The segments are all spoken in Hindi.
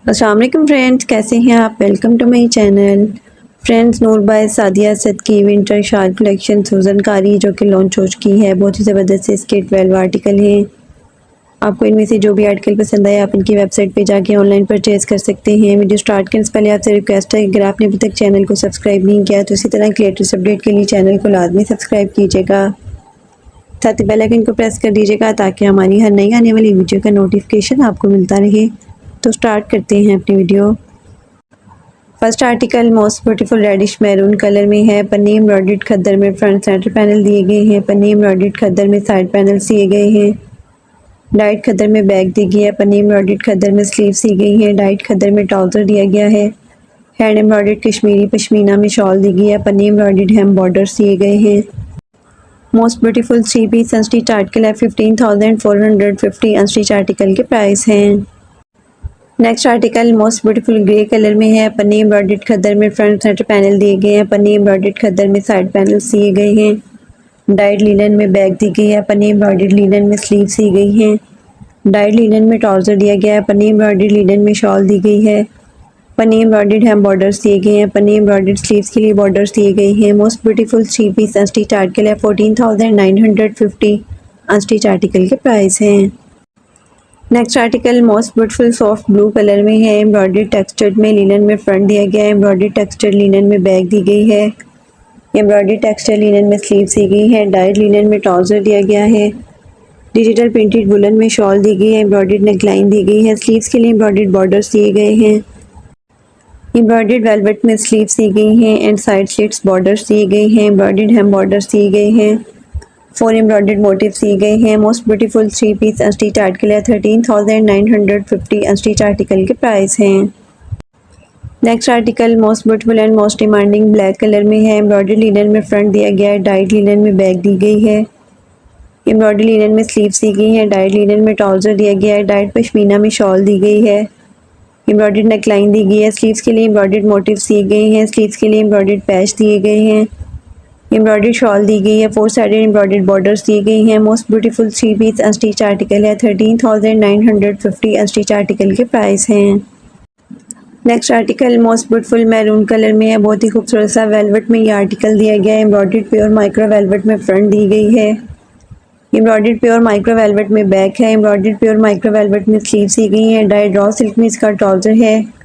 अस्सलाम वालेकुम फ्रेंड्स, कैसे हैं आप। Welcome to my channel. Friends, Noor by Sadia Asad की विंटर शाल कलेक्शन सूजन कारी जो कि लॉन्च हो चुकी है। बहुत ही ज़बरदस्त से इसके 12 आर्टिकल हैं। आपको इनमें से जो भी आर्टिकल पसंद आए आप इनकी वेबसाइट पे जाके ऑनलाइन परचेज़ कर सकते हैं। वीडियो स्टार्ट करने से पहले आपसे रिक्वेस्ट है, अगर आपने अभी तक चैनल को सब्सक्राइब नहीं किया तो इसी तरह के लेटेस्ट अपडेट के लिए चैनल को लाजमी सब्सक्राइब कीजिएगा। साथ ही बेल आइकन को प्रेस कर दीजिएगा ताकि हमारी हर नई आने वाली वीडियो का नोटिफिकेशन आपको मिलता रहे। तो स्टार्ट करते हैं अपनी video. First article most beautiful reddish maroon colour में है। पन्नी एम्ब्रॉयडर्ड खद्दर में फ्रंट सेंटर पैनल दिए गए हैं। पन्नी एम्ब्रॉयडर्ड खद्दर में साइड पैनल दिए गए हैं। डाइट खद्दर में बैक दी गई है। पन्नी एम्ब्रॉयडर्ड खद्दर में स्लीव्स दी गई हैं। डाइट खद्दर में ट्राउज़र दिया गया है। हैंड एम्ब्रॉयडर्ड कश्मीरी पश्मीना में शॉल दी गई है। पन्नी एम्ब्रॉयडर्ड हेम बॉर्डर्स दिए गए हैं। Most beautiful 3 piece unstitch article है। 15,450 अनस्टिच आर्टिकल के प्राइस हैं। Next article most beautiful grey colour में है। पन्नी एम्ब्रॉयडर्ड खद्दर में फ्रंट सेंटर पैनल दिए गए हैं। पन्नी एम्ब्रॉयडर्ड खद्दर में साइड पैनल दिए गए हैं। डाइड लीलन में बैक दी गई है। पन्नी एम्ब्रॉयडर्ड लीलन में स्लीव्स दी गई हैं। डाइड लीलन में ट्राउज़र दिया गया है। पन्नी एम्ब्रॉयडर्ड लीलन में शॉल दी गई है। पन्नी एम्ब्रॉयडर्ड हेम बॉर्डर्स दिए गए हैं। पन्नी एम्ब्रॉयडर्ड स्लीव्स के लिए बॉर्डर्स दिए गए हैं। Most beautiful 3 piece unstitch article है। 14,950 अनस्टिच आर्टिकल के प्राइस हैं। Next article most beautiful soft blue colour में है। एम्ब्रॉयडर्ड टेक्सचर्ड में लिनन में फ्रंट दिया गया है। एम्ब्रॉयडर्ड टेक्सचर्ड लिनन में बैक दी गई है। एम्ब्रॉयडर्ड टेक्सचर्ड लिनन में स्लीव्स दी गई है। डाइड लिनन में ट्राउज़र दिया गया है। डिजिटल प्रिंटेड वुलन में शॉल दी गई है। एम्ब्रॉयडर्ड नेकलाइन दी गई है। स्लीव्स के लिए एम्ब्रॉयडर्ड बॉर्डर्स दिए गए हैं। एम्ब्रॉयडर्ड वेलवेट में स्लीव्स दी गई हैं एंड साइड स्लिट्स बॉर्डर्स दिए गए हैं। एम्ब्रॉयडर्ड हेम बॉर्डर्स दिए गए हैं। 4 एम्ब्रॉयडर्ड मोटिव्स दिए गए हैं। Most beautiful 3 piece unstitch article है। 13,950 अनस्टिच आर्टिकल के प्राइस हैं। Next article most beautiful and most demanding black colour में है। एम्ब्रॉयडर्ड लिनन में फ्रंट दिया गया है। डाइड लिनन में बैक दी गई है। एम्ब्रॉयडर्ड लिनन में स्लीव्स दी गई हैं। डाइड लिनन में ट्राउज़र दिया गया है। डाइड पश्मीना में शॉल दी गई है। एम्ब्रॉयडर्ड नेकलाइन दी गई है। स्लीव्स के लिए एम्ब्रॉयडर्ड मोटिव्स दिए गए हैं। स्लीव्स के लिए एम्ब्रॉयडर्ड पैच दिए गए हैं। एम्ब्रॉयडर्ड शॉल दी गई है। 4 साइडेड एम्ब्रॉयडर्ड बॉर्डर्स दी गई हैं। Most beautiful 3 piece unstitch article है। 13,950 अनस्टिच आर्टिकल के प्राइस हैं। Next article most beautiful maroon colour में है। बहुत ही खूबसूरत सा वेलवेट में ये आर्टिकल दिया गया है। एम्ब्रॉयडर्ड प्योर माइक्रो वेलवेट में फ्रंट दी गई है। एम्ब्रॉयडर्ड प्योर माइक्रो वेलवेट में बैक है। एम्ब्रॉयडर्ड प्योर माइक्रो वेलवेट में स्लीव्स दी गई हैं। डाइड रॉ सिल्क में इसका ट्राउज़र है।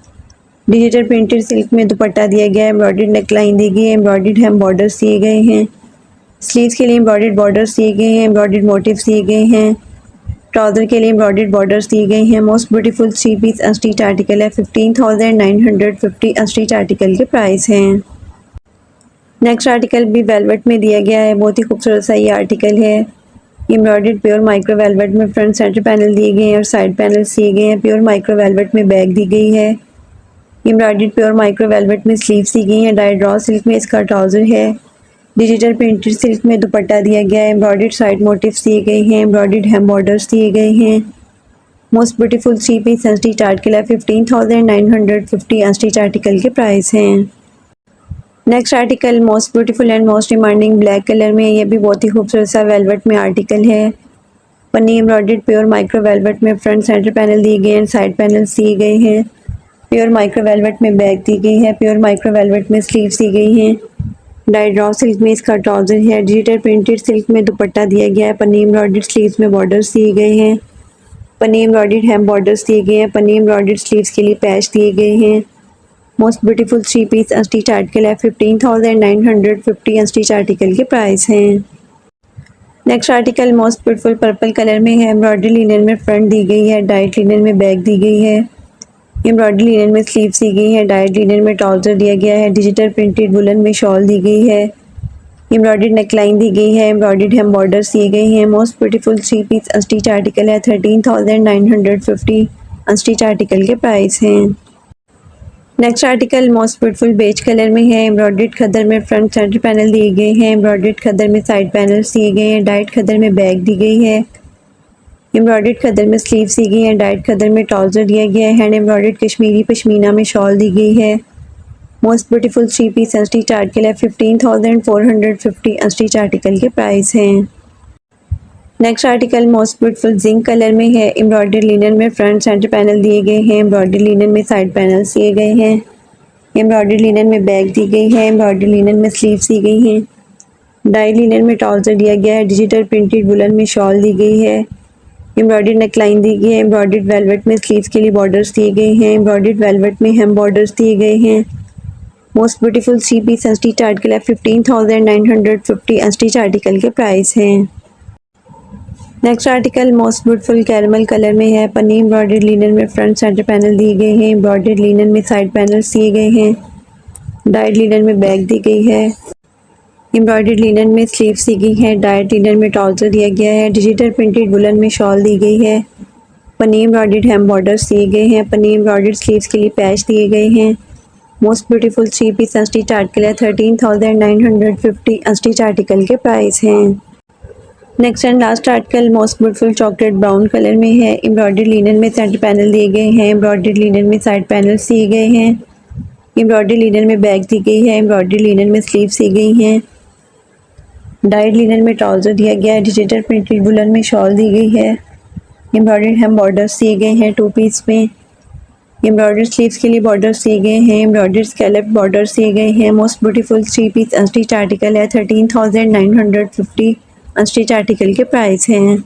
डिजिटल प्रिंटेड सिल्क में दुपट्टा दिया गया है। एम्ब्रॉयडर्ड नेकलाइन दी गई है। एम्ब्रॉयडर्ड हेम बॉर्डर्स दिए गए हैं। स्लीव्स के लिए एम्ब्रॉयडर्ड बॉर्डर्स दिए गए हैं। एम्ब्रॉयडर्ड मोटिव्स दिए गए हैं। ट्राउज़र के लिए एम्ब्रॉयडर्ड बॉर्डर्स दिए गए हैं। Most beautiful 3 piece unstitch article है। 15,950 अनस्टिच आर्टिकल के प्राइस हैं। नेक्स्ट आर्टिकल भी वेलवेट में दिया गया है। बहुत ही खूबसूरत सा ये आर्टिकल है। एम्ब्रॉयडर्ड प्योर माइक्रो वेलवेट में फ्रंट सेंटर पैनल दिए गए हैं और साइड पैनल दिए गए हैं। प्योर माइक्रो वेलवेट में बैक दी गई है। एम्ब्रॉयडर्ड प्योर माइक्रो वेलवेट में स्लीव्स दी गई हैं। डाइड रॉ सिल्क में इसका ट्राउज़र है। डिजिटल प्रिंटेड सिल्क में दुपट्टा दिया गया है। एम्ब्रॉयडर्ड साइड मोटिव्स दिए गए हैं। एम्ब्रॉयडर्ड हेम बॉर्डर्स दिए गए हैं। Most beautiful 3 piece unstitch article है। 15,950 अनस्टिच आर्टिकल के प्राइस हैं। Next article most beautiful and most demanding black colour में, ये भी बहुत ही खूबसूरत सा वेलवेट में आर्टिकल है। पन्नी एम्ब्रॉयडर्ड प्योर माइक्रो वेलवेट में फ्रंट सेंटर पैनल दिए गए हैं। साइड पैनल दिए गए हैं। प्योर माइक्रो वेलवेट में बैक दी गई है। प्योर माइक्रो वेलवेट में स्लीव्स दी गई हैं। डाइड रॉ सिल्क में इसका ट्राउज़र है। डिजिटल प्रिंटेड सिल्क में दुपट्टा दिया गया है। पन्नी एम्ब्रॉयडर्ड स्लीव्स में बॉर्डर्स दिए गए हैं। पन्नी एम्ब्रॉयडर्ड हेम बॉर्डर्स दिए गए हैं। पन्नी एम्ब्रॉयडर्ड स्लीव्स के लिए पैच दिए गए हैं। Most beautiful 3 piece unstitch article है। 15,950 अनस्टिच आर्टिकल के प्राइस हैं। Next article most beautiful purple colour में है। एम्ब्रॉयडरी लिनन में फ्रंट दी गई है। डाइट लिनन में बैक दी गई है। एम्ब्रॉयडरी लिनन में स्लीव्स दी गई है। डाइट लिनन में ट्राउज़र दिया गया है। डिजिटल प्रिंटेड वुलन में शॉल दी गई है। एम्ब्रॉयडर्ड नेकलाइन दी गई है। एम्ब्रॉयडर्ड हेम बॉर्डर्स दिए गए हैं। Most beautiful 3 piece unstitch article है। 13,950 अनस्टिच आर्टिकल के प्राइस हैं। Next article most beautiful beige colour में है। एम्ब्रॉयडर्ड खद्दर में फ्रंट सेंटर पैनल दिए गए हैं। एम्ब्रॉयडर्ड खद्दर में साइड पैनल्स दिए गए हैं। डाइट खद्दर में बैक दी गई है। एम्ब्रॉयडर्ड खद्दर में स्लीव्स दी गई हैं। डाइट खद्दर में ट्राउज़र दिया गया है। हैंड एम्ब्रॉयडर्ड कश्मीरी पश्मीना में शॉल दी गई है। Most beautiful 3 piece unstitch article है। 15,450 अनस्टिच आर्टिकल के प्राइस हैं। Next article most beautiful zinc colour में है। एम्ब्रॉयडरी लिनन में फ्रंट सेंटर पैनल दिए गए हैं। एम्ब्रॉयडरी लिनन में साइड पैनल्स दिए गए हैं। एम्ब्रॉयडरी लिनन में बैक दी गई है। एम्ब्रॉयडरी लिनन में स्लीव्स दी गई हैं। डाई लिनन में ट्राउज़र दिया गया है। डिजिटल प्रिंटेड वुलन में शॉल दी गई है। एम्ब्रॉयडरी नेकलाइन दी गई है। एम्ब्रॉयडरी वेलवेट में स्लीव्स के लिए बॉर्डर्स दिए गए हैं। एम्ब्रॉयडरी वेलवेट में हेम बॉर्डर्स दिए गए हैं। Most beautiful 3 piece unstitch article है। 15,950 अनस्टिच आर्टिकल के प्राइस हैं। Next article most beautiful caramel colour में है। पन्नी एम्ब्रॉयडरी लिनन में फ्रंट सेंटर पैनल दिए गए हैं। एम्ब्रॉयडरी लिनन में साइड पैनल्स दिए गए हैं। डाइड लिनन में बैक दी गई है। एम्ब्रॉयडरी लिनन में स्लीव्स दी गई है। डाइड लिनन में ट्राउज़र दिया गया है। डिजिटल प्रिंटेड वुलन में शॉल दी गई है। पन्नी एम्ब्रॉयडर्ड हेम बॉर्डर्स दिए गए हैं। पन्नी एम्ब्रॉयडर्ड स्लीव्स के लिए पैच दिए गए हैं। Most beautiful 3 piece unstitch article है। 13,950 अनस्टिच आर्टिकल के प्राइस हैं। Next and last article most beautiful chocolate brown colour में है। एम्ब्रॉयडरी लिनन में सेंटर पैनल दिए गए हैं। एम्ब्रॉयडरी लिनन में साइड पैनल्स दिए गए हैं। एम्ब्रॉयडरी लिनन में बैक दी गई है। एम्ब्रॉयडरी लिनन में स्लीव्स दी गई हैं। डाइड लिनन में ट्राउज़र दिया गया है। डिजिटल प्रिंटेड वुलन में शॉल दी गई है। एम्ब्रॉयडरी हेम बॉर्डर्स दिए गए हैं 2 पीस में। एम्ब्रॉयडरी स्लीव्स के लिए बॉर्डर्स दिए गए हैं। एम्ब्रॉयडरी स्कैलप बॉर्डर्स दिए गए हैं। Most beautiful 3 piece unstitch article है। 13,950 अनस्टिच आर्टिकल के प्राइस हैं।